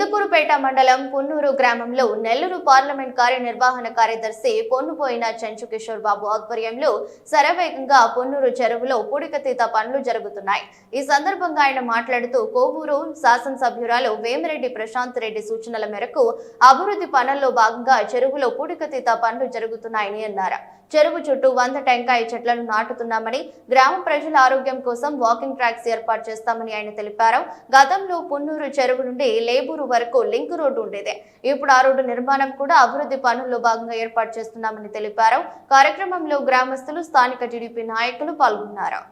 ఇందుకూరుపేట మండలం పున్నూరు గ్రామంలో నెల్లూరు పార్లమెంట్ కార్యనిర్వహణ కార్యదర్శి పొన్నుపోయిన చెంచు కిషోర్ బాబు ఆధ్వర్యంలో శరవేగంగా పున్నూరు చెరువులో పూడికతీత పనులు జరుగుతున్నాయి. ఈ సందర్భంగా ఆయన మాట్లాడుతూ కోవూరు శాసనసభ్యురాలు వేమిరెడ్డి ప్రశాంత్ రెడ్డి సూచనల మేరకు అభివృద్ధి పనుల్లో భాగంగా చెరువులో పూడికతీత పనులు జరుగుతున్నాయని అన్నారు. చెరువు చుట్టూ 100 టెంకాయ చెట్లను నాటుతున్నామని, గ్రామ ప్రజల ఆరోగ్యం కోసం వాకింగ్ ట్రాక్స్ ఏర్పాటు చేస్తామని ఆయన తెలిపారు. గతంలో పున్నూరు చెరువు నుండి లేబూరు వరకు లింక్ రోడ్డు ఉండేది. ఇప్పుడు ఆ రోడ్డు నిర్మాణం కూడా అభివృద్ధి పనుల్లో భాగంగా ఏర్పాటు చేస్తున్నామని తెలిపారు. కార్యక్రమంలో గ్రామస్తులు, స్థానిక టీడీపీ నాయకులు పాల్గొన్నారు.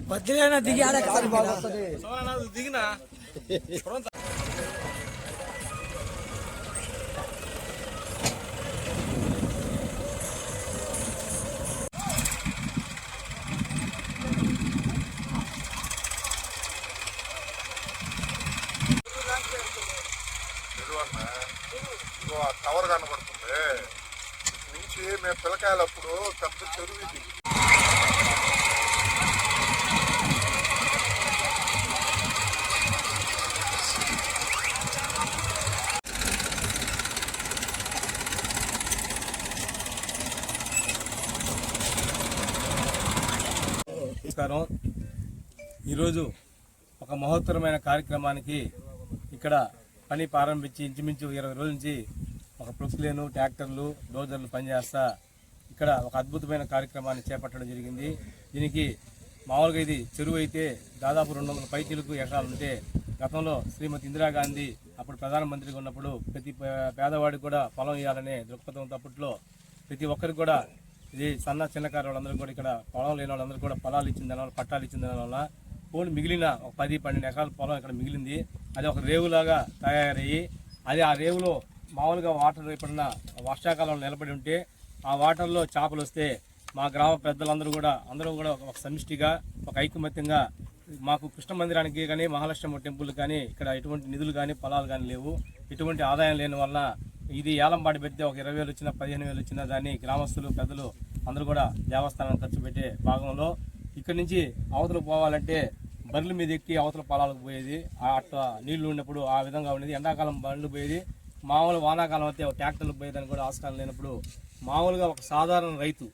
బద్దలైనా దిగి దిగినా టవర్ కనబడుతుంది నుంచి మేము పిల్లకాయలప్పుడు పెద్ద చెరువు ఇది. నమస్కారం. ఈరోజు ఒక మహోత్తరమైన కార్యక్రమానికి ఇక్కడ పని ప్రారంభించి ఇంచుమించు 20 రోజుల నుంచి ఒక ప్రొక్లేను, ట్రాక్టర్లు, డోజర్లు పనిచేస్తా ఇక్కడ ఒక అద్భుతమైన కార్యక్రమాన్ని చేపట్టడం జరిగింది. దీనికి మామూలుగా ఇది చెరువు అయితే దాదాపు 200 పైచీలకు ఎకరాలు ఉంటే, గతంలో శ్రీమతి ఇందిరాగాంధీ అప్పుడు ప్రధానమంత్రిగా ఉన్నప్పుడు ప్రతి పేదవాడికి కూడా పొలం ఇవ్వాలనే దృక్పథం అప్పట్లో ప్రతి ఒక్కరికి కూడా ఇది చిన్నకారు వాళ్ళందరూ కూడా ఇక్కడ పొలం లేని వాళ్ళందరూ కూడా పొలాలు ఇచ్చిన దానివల్ల, పట్టాలు ఇచ్చిన దానివల్ల పోనీ మిగిలిన ఒక 10-12 ఎకరాల పొలం ఇక్కడ మిగిలింది. అది ఒక రేవులాగా తయారయ్యి, అది ఆ రేవులో మామూలుగా వాటర్ ఎప్పుడన్నా వర్షాకాలంలో నిలబడి ఉంటే ఆ వాటర్లో చేపలు వస్తే మా గ్రామ పెద్దలందరూ కూడా ఒక సమిష్టిగా, ఒక ఐకమత్యంగా, మాకు కృష్ణ మందిరానికి కానీ, మహాలక్ష్మి టెంపుల్ కానీ ఇక్కడ ఎటువంటి నిధులు కానీ, పొలాలు కానీ లేవు. ఎటువంటి ఆదాయం లేని వల్ల ఇది ఏలంపాటి పెడితే ఒక 20,000 వచ్చినా, 15,000 వచ్చినా దాన్ని గ్రామస్తులు, పెద్దలు అందరూ కూడా దేవస్థానం ఖర్చు పెట్టే భాగంలో ఇక్కడి నుంచి అవతలకు పోవాలంటే బర్రెల మీద ఎక్కి అవతల పొలాలకు పోయేది. అట్లా నీళ్లు ఉన్నప్పుడు ఆ విధంగా ఉండేది. ఎండాకాలం బండ్లు పోయేది. మామూలు వానాకాలం అయితే ట్రాక్టర్లు పోయేదానికి కూడా ఆస్కారం లేనప్పుడు మామూలుగా ఒక సాధారణ రైతు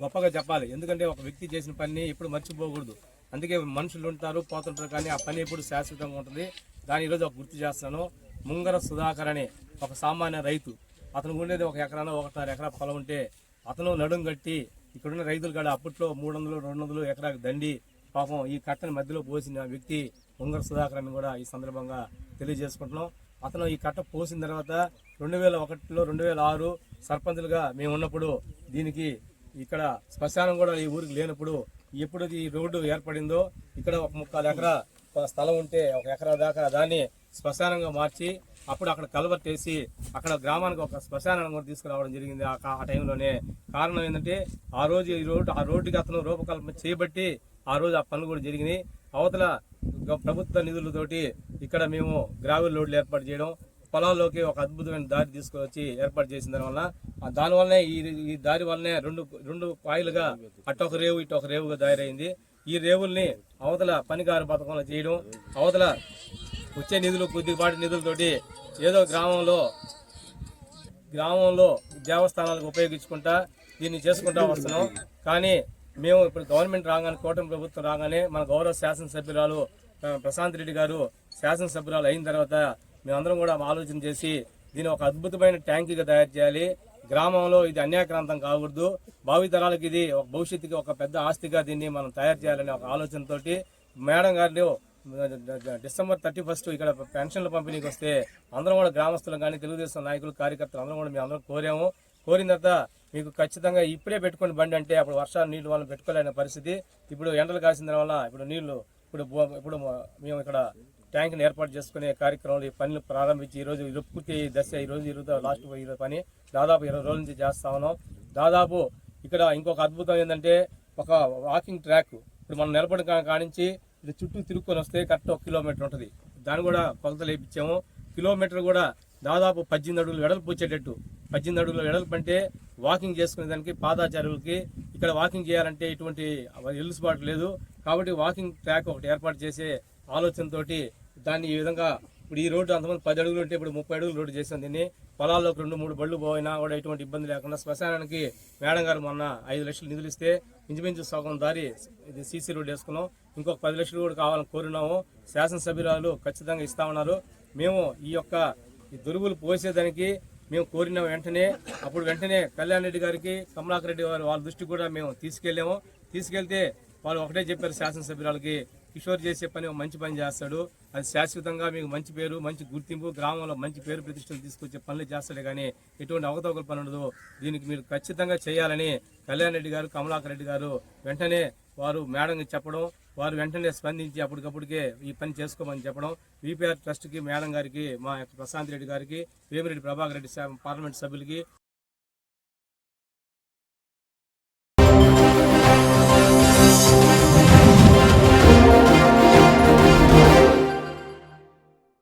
గొప్పగా చెప్పాలి. ఎందుకంటే ఒక వ్యక్తి చేసిన పని ఎప్పుడు మర్చిపోకూడదు. అందుకే మనుషులు ఉంటారు, పోతుంటారు, కానీ ఆ పని ఎప్పుడు శాశ్వతంగా ఉంటుంది. దాని ఈరోజు ఒక గుర్తు చేస్తాను. ముంగర సుధాకర్ అనే ఒక సామాన్య రైతు, అతను ఉండేది 1 ఎకరాలో 1.5 ఎకరా పొలం ఉంటే అతను నడుం కట్టి ఇక్కడున్న రైతులు కూడా అప్పట్లో 300-200 ఎకరాకు దండి పాపం ఈ కట్టని మధ్యలో పోసిన వ్యక్తి ముంగర సుధాకర్ అని కూడా ఈ సందర్భంగా తెలియజేసుకుంటున్నాం. అతను ఈ కట్ట పోసిన తర్వాత 2001లో 2006 సర్పంచులుగా మేము ఉన్నప్పుడు దీనికి ఇక్కడ శ్మశానం కూడా ఈ ఊరికి లేనప్పుడు ఎప్పుడు ఈ రోడ్డు ఏర్పడిందో ఇక్కడ 1.25 ఎకరా స్థలం ఉంటే 1 ఎకరా దాకా దాన్ని శ్మశానంగా మార్చి అప్పుడు అక్కడ కల్వర్ట్ వేసి అక్కడ గ్రామానికి ఒక శ్మశానాన్ని కూడా తీసుకురావడం జరిగింది. ఆ టైంలోనే కారణం ఏంటంటే ఆ రోజు ఆ రోడ్డుకి అతను రూపకల్పన చేయబట్టి ఆ రోజు ఆ పనులు కూడా జరిగినాయి. అవతల ప్రభుత్వ నిధులతోటి ఇక్కడ మేము గ్రావెల్ రోడ్లు ఏర్పాటు చేయడం, పొలాల్లోకి ఒక అద్భుతమైన దారి తీసుకొచ్చి ఏర్పాటు చేసిన దానివల్లనే ఈ దారి వల్లనే రెండు పాయలుగా అటొక రేవు ఇటొక రేవుగా తయారైంది. ఈ రేవుల్ని అవతల పనిగారు పథకంలో చేయడం, అవతల వచ్చే నిధులు కొద్దిపాటి నిధులతోటి ఏదో గ్రామంలో దేవస్థానాలకు ఉపయోగించుకుంటా దీన్ని చేసుకుంటా వస్తున్నాం. కానీ మేము ఇప్పుడు గవర్నమెంట్ రాగానే, కూటమి ప్రభుత్వం రాగానే మన గౌరవ శాసనసభ్యురాలు ప్రశాంత్ రెడ్డి గారు శాసనసభ్యురాలు అయిన తర్వాత మేమందరం కూడా ఆలోచన చేసి దీన్ని ఒక అద్భుతమైన ట్యాంకీగా తయారు చేయాలి. గ్రామంలో ఇది అన్యాక్రాంతం కాకూడదు, భావితరాలకు ఇది ఒక భవిష్యత్తుకి ఒక పెద్ద ఆస్తిగా దీన్ని మనం తయారు చేయాలనే ఒక ఆలోచనతోటి మేడం గారు డిసెంబర్ 31 ఇక్కడ పెన్షన్ల పంపిణీకి వస్తే అందరం కూడా గ్రామస్తులు కానీ తెలుగుదేశం నాయకులు కార్యకర్తలు అందరం కూడా మేము అందరం కోరిన తర్వాత మీకు ఖచ్చితంగా ఇప్పుడే పెట్టుకుని బండి అంటే అప్పుడు వర్షాలు నీళ్ళు వల్ల పెట్టుకోలేని పరిస్థితి. ఇప్పుడు ఎండలు కాసిన వల్ల ఇప్పుడు నీళ్లు ఇప్పుడు మేము ఇక్కడ ట్యాంక్ని ఏర్పాటు చేసుకునే కార్యక్రమంలో ఈ పనులు ప్రారంభించి ఈరోజు పూర్తి దశ ఈరోజు లాస్ట్ పని దాదాపు 20 రోజుల నుంచి చేస్తా ఉన్నాం. దాదాపు ఇక్కడ ఇంకొక అద్భుతం ఏంటంటే ఒక వాకింగ్ ట్రాక్ ఇప్పుడు మనం నిలబడి కానించి ఇది చుట్టూ తిరుక్కొని వస్తే కరెక్ట్ 1 కిలోమీటర్ ఉంటుంది. దాన్ని కూడా కొలతలు వేయించాము. కిలోమీటర్ కూడా దాదాపు 18 అడుగులు వెడల్పు వచ్చేటట్టు, 18 అడుగుల వెడల్పు అంటే వాకింగ్ చేసుకునే దానికి పాదాచారులకి ఇక్కడ వాకింగ్ చేయాలంటే ఇటువంటి ఎల్లుబాటు లేదు. కాబట్టి వాకింగ్ ట్రాక్ ఒకటి ఏర్పాటు చేసే ఆలోచనతోటి దాన్ని ఈ విధంగా ఇప్పుడు ఈ రోడ్డు అంతమంది 10 అడుగులు ఉంటే ఇప్పుడు 30 అడుగులు రోడ్డు చేసాం. దీన్ని పొలాల్లోకి 2-3 బళ్ళు పోయినా కూడా ఎటువంటి ఇబ్బంది లేకుండా శ్మశానానికి మేడం గారు మొన్న 5 లక్షలు నిధులు ఇస్తే ఇంచుమించు సగం దారి ఇది సీసీ రోడ్డు వేసుకున్నాం. ఇంకొక 10 లక్షలు కూడా కావాలని కోరినాము. శాసనసభ్యురాలు ఖచ్చితంగా ఇస్తా ఉన్నారు. మేము ఈ దొరుకులు పోసేదానికి మేము కోరిన వెంటనే కళ్యాణ్ రెడ్డి గారికి, కమలాకర్ రెడ్డి గారు వాళ్ళ దృష్టికి కూడా మేము తీసుకెళ్తే వాళ్ళు ఒకటే చెప్పారు శాసనసభ్యురాలకి, కిషోర్ చేసే పని మంచి పని చేస్తాడు, అది శాశ్వతంగా మీకు మంచి పేరు మంచి గుర్తింపు గ్రామంలో మంచి పేరు ప్రతిష్టలు తీసుకొచ్చే పనులు చేస్తాడే కానీ ఎటువంటి అవకతవకల పని ఉండదు, దీనికి మీరు ఖచ్చితంగా చేయాలని కళ్యాణ్ రెడ్డి గారు, కమలాకర్ రెడ్డి గారు వెంటనే వారు మేడం చెప్పడం, వారు వెంటనే స్పందించి అప్పటికప్పుడికే ఈ పని చేసుకోమని చెప్పడం, విపిఆర్ ట్రస్ట్కి మేడం గారికి, మా ప్రశాంత్ రెడ్డి గారికి, వేమిరెడ్డి ప్రభాకర్ రెడ్డి పార్లమెంట్ సభ్యులకి,